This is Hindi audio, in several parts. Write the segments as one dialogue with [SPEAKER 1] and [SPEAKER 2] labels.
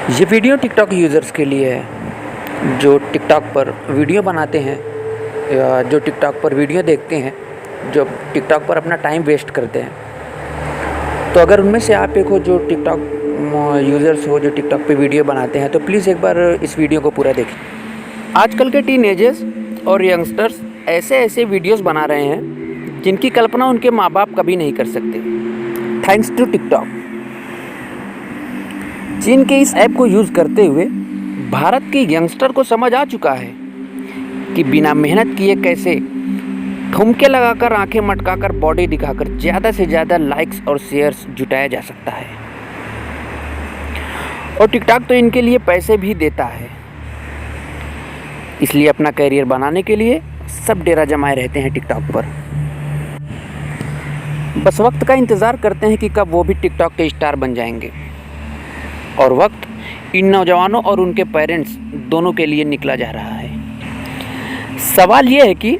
[SPEAKER 1] ये वीडियो टिकटॉक यूज़र्स के लिए है जो टिकटॉक पर वीडियो बनाते हैं या जो टिकटॉक पर वीडियो देखते हैं, जो टिकटॉक पर अपना टाइम वेस्ट करते हैं। तो अगर उनमें से आप एक हो जो टिकटॉक यूज़र्स हो जो टिकटॉक पे वीडियो बनाते हैं, तो प्लीज़ एक बार इस वीडियो को पूरा देखें। आजकल के टीनेजर्स और यंगस्टर्स ऐसे ऐसे वीडियोस बना रहे हैं जिनकी कल्पना उनके माँ बाप कभी नहीं कर सकते, थैंक्स टू टिकटॉक। चीन के इस ऐप को यूज़ करते हुए भारत के यंगस्टर को समझ आ चुका है कि बिना मेहनत किए कैसे ठुमके लगाकर, आंखें मटकाकर, बॉडी दिखाकर ज़्यादा से ज़्यादा लाइक्स और शेयर्स जुटाया जा सकता है। और टिकटॉक तो इनके लिए पैसे भी देता है, इसलिए अपना करियर बनाने के लिए सब डेरा जमाए रहते हैं टिकटॉक पर। बस वक्त का इंतज़ार करते हैं कि कब वो भी टिकटॉक के स्टार बन जाएंगे। और वक्त इन नौजवानों और उनके पेरेंट्स दोनों के लिए निकला जा रहा है। सवाल ये है कि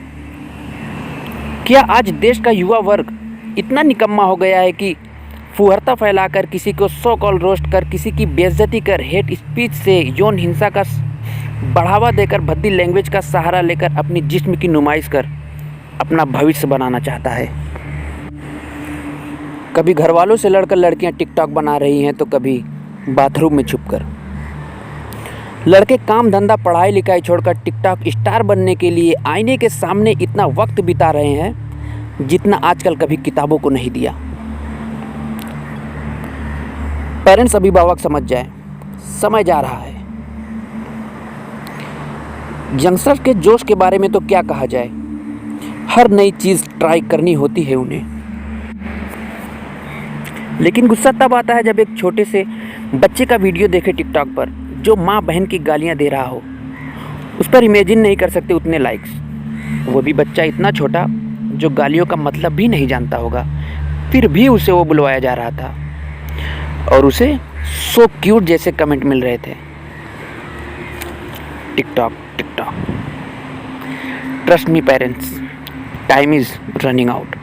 [SPEAKER 1] क्या आज देश का युवा वर्ग इतना निकम्मा हो गया है कि फुहरता फैलाकर, किसी को सो कॉल रोस्ट कर, किसी की बेइज्जती कर, हेट स्पीच से, यौन हिंसा का बढ़ावा देकर, भद्दी लैंग्वेज का सहारा लेकर अपनी जिस्म की नुमाइश कर अपना भविष्य बनाना चाहता है। कभी घर वालों से लड़कर लड़कियां टिकटॉक बना रही हैं, तो कभी बाथरूम में छुपकर। लड़के काम धंधा, पढ़ाई लिखाई छोड़कर टिकटॉक स्टार बनने के लिए आईने के सामने इतना वक्त बिता रहे हैं जितना आजकल कभी किताबों को नहीं दिया। पेरेंट्स, अभिभावक समझ जाए, समय जा रहा है। यंगस्टर्स के जोश के बारे में तो क्या कहा जाए, हर नई चीज़ ट्राई करनी होती है उन्हें। लेकिन गुस्सा तब आता है जब एक छोटे से बच्चे का वीडियो देखे टिकटॉक पर जो माँ बहन की गालियाँ दे रहा हो। उस पर इमेजिन नहीं कर सकते उतने लाइक्स, वो भी बच्चा इतना छोटा जो गालियों का मतलब भी नहीं जानता होगा, फिर भी उसे वो बुलवाया जा रहा था और उसे सो क्यूट जैसे कमेंट मिल रहे थे। TikTok TikTok, trust me parents, time is running out.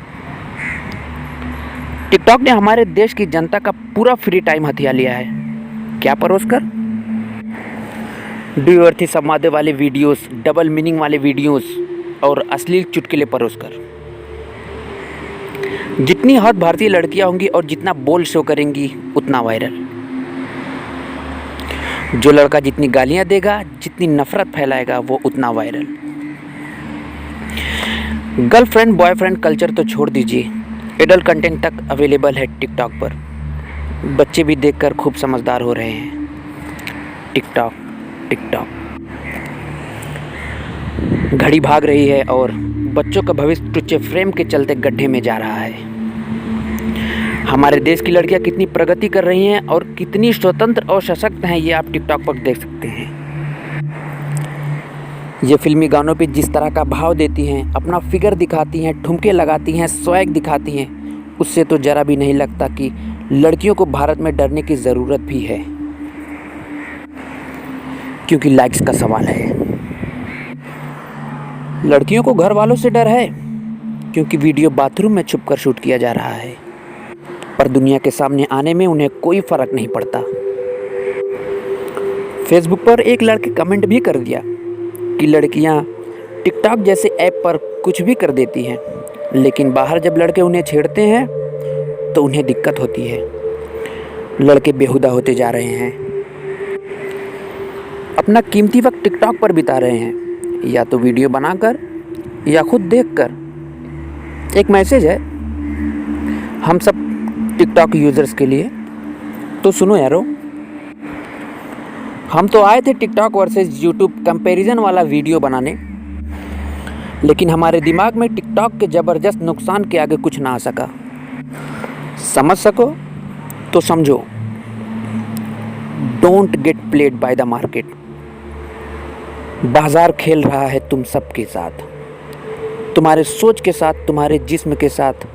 [SPEAKER 1] TikTok ने हमारे देश की जनता का पूरा फ्री टाइम हथिया लिया है। क्या परोस कर? डुअर्थी संवादे वाले वीडियोस, डबल मीनिंग वाले वीडियोस और अश्लील चुटकुले परोस कर। जितनी हॉट भारतीय लड़कियां होंगी और जितना बोल्ड शो करेंगी उतना वायरल। जो लड़का जितनी गालियां देगा, जितनी नफरत फैलाएगा, वो उतना वायरल। गर्लफ्रेंड बॉयफ्रेंड कल्चर तो छोड़ दीजिए, एडल्ट कंटेंट तक अवेलेबल है टिकटॉक पर। बच्चे भी देखकर खूब समझदार हो रहे हैं। टिकटॉक टिकटॉक, घड़ी भाग रही है और बच्चों का भविष्य टुच्चे फ्रेम के चलते गड्ढे में जा रहा है। हमारे देश की लड़कियां कितनी प्रगति कर रही हैं और कितनी स्वतंत्र और सशक्त हैं, ये आप टिकटॉक पर देख सकते हैं। ये फिल्मी गानों पे जिस तरह का भाव देती हैं, अपना फिगर दिखाती हैं, ठुमके लगाती हैं, स्वैग दिखाती हैं, उससे तो ज़रा भी नहीं लगता कि लड़कियों को भारत में डरने की ज़रूरत भी है, क्योंकि लाइक्स का सवाल है। लड़कियों को घर वालों से डर है क्योंकि वीडियो बाथरूम में छुपकर शूट किया जा रहा है, पर दुनिया के सामने आने में उन्हें कोई फ़र्क नहीं पड़ता। फेसबुक पर एक लड़के कमेंट भी कर दिया कि लड़कियां टिकटॉक जैसे ऐप पर कुछ भी कर देती हैं, लेकिन बाहर जब लड़के उन्हें छेड़ते हैं तो उन्हें दिक्कत होती है। लड़के बेहुदा होते जा रहे हैं, अपना कीमती वक्त टिकटॉक पर बिता रहे हैं, या तो वीडियो बनाकर या खुद देखकर। एक मैसेज है हम सब टिकटॉक यूज़र्स के लिए, तो सुनो यारो। हम तो आए थे टिकटॉक वर्सेस यूट्यूब कंपैरिजन वाला वीडियो बनाने, लेकिन हमारे दिमाग में टिकटॉक के ज़बरदस्त नुकसान के आगे कुछ ना आ सका। समझ सको तो समझो, don't get played by the market. बाजार खेल रहा है तुम सबके साथ, तुम्हारे सोच के साथ, तुम्हारे जिस्म के साथ।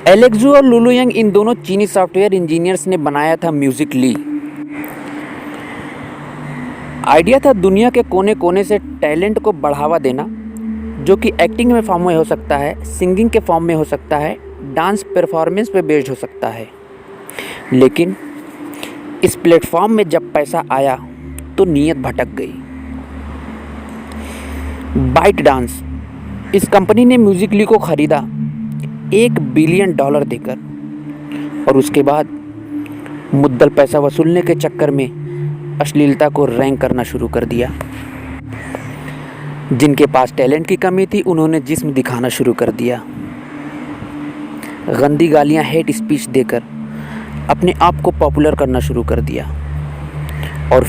[SPEAKER 1] एलेक्सू और लुलु यंग, इन दोनों चीनी सॉफ्टवेयर इंजीनियर्स ने बनाया था म्यूजिकली। आइडिया था दुनिया के कोने कोने से टैलेंट को बढ़ावा देना, जो कि एक्टिंग में फॉर्म में हो सकता है, सिंगिंग के फॉर्म में हो सकता है, डांस परफॉर्मेंस पे बेस्ड हो सकता है। लेकिन इस प्लेटफॉर्म में जब पैसा आया तो नीयत भटक गई। बाइट डांस, इस कंपनी ने म्यूजिकली को खरीदा $1 बिलियन देकर, और उसके बाद मुद्दल पैसा वसूलने के चक्कर में अश्लीलता को रैंक करना शुरू कर दिया। जिनके पास टैलेंट की कमी थी उन्होंने जिस्म दिखाना शुरू कर दिया। गंदी गालियां, हेट स्पीच देकर अपने आप को पॉपुलर करना शुरू कर दिया। और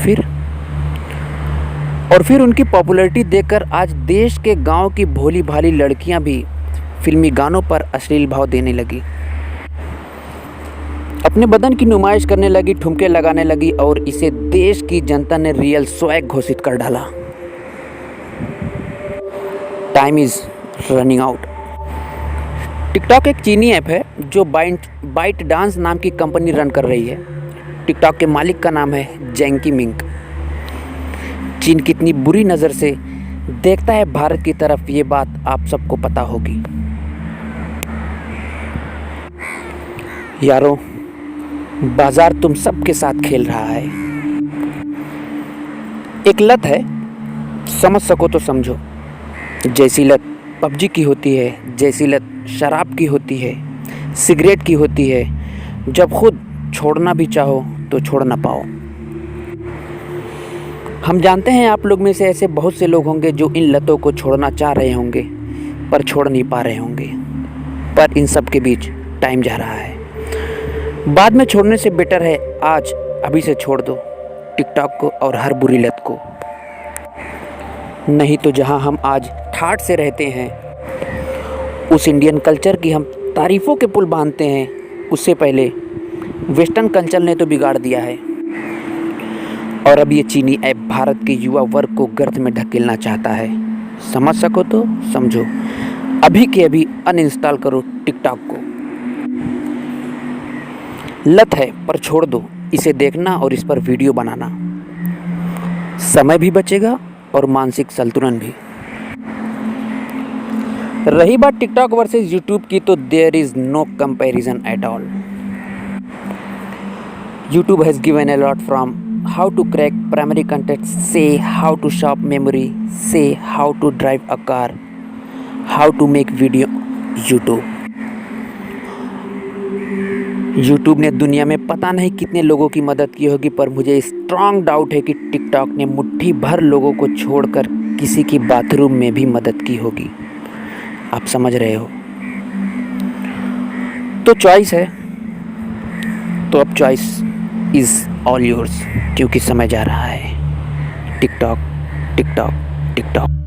[SPEAKER 1] फिर उनकी पॉपुलैरिटी देखकर आज देश के गांव की भोली भाली लड़कियां भी फिल्मी गानों पर अश्लील भाव देने लगी, अपने बदन की नुमाइश करने लगी, ठुमके लगाने लगी, और इसे देश की जनता ने रियल स्वैग घोषित कर डाला। Time is running out. TikTok एक चीनी ऐप है जो बाइट डांस नाम की कंपनी रन कर रही है। टिकटॉक के मालिक का नाम है जेंकी मिंग। चीन कितनी बुरी नज़र से देखता है भारत की तरफ, ये बात आप सबको पता होगी। यारों, बाजार तुम सबके साथ खेल रहा है। एक लत है, समझ सको तो समझो। जैसी लत पबजी की होती है, जैसी लत शराब की होती है, सिगरेट की होती है, जब खुद छोड़ना भी चाहो तो छोड़ ना पाओ। हम जानते हैं आप लोग में से ऐसे बहुत से लोग होंगे जो इन लतों को छोड़ना चाह रहे होंगे पर छोड़ नहीं पा रहे होंगे, पर इन सब के बीच टाइम जा रहा है। बाद में छोड़ने से बेटर है आज अभी से छोड़ दो टिकटॉक को और हर बुरी लत को। नहीं तो जहां हम आज ठाठ से रहते हैं, उस इंडियन कल्चर की हम तारीफ़ों के पुल बांधते हैं, उससे पहले वेस्टर्न कल्चर ने तो बिगाड़ दिया है। और अब ये चीनी ऐप भारत के युवा वर्ग को गर्त में ढकेलना चाहता है। समझ सको तो समझो, अभी के अभी अनइंस्टॉल करो टिकटॉक को। लत है पर छोड़ दो इसे देखना और इस पर वीडियो बनाना। समय भी बचेगा और मानसिक संतुलन भी। रही बात टिकटॉक वर्सेस यूट्यूब की, तो there is no comparison at all. YouTube has given a lot from how to crack primary content, say how to shop memory, say how to drive a car, how to make video। YouTube ने दुनिया में पता नहीं कितने लोगों की मदद की होगी, पर मुझे स्ट्रांग डाउट है कि टिकटॉक ने मुट्ठी भर लोगों को छोड़कर किसी की बाथरूम में भी मदद की होगी। आप समझ रहे हो? तो चॉइस है, तो अब चॉइस इज़ ऑल योर्स, क्योंकि समय जा रहा है। TikTok TikTok TikTok.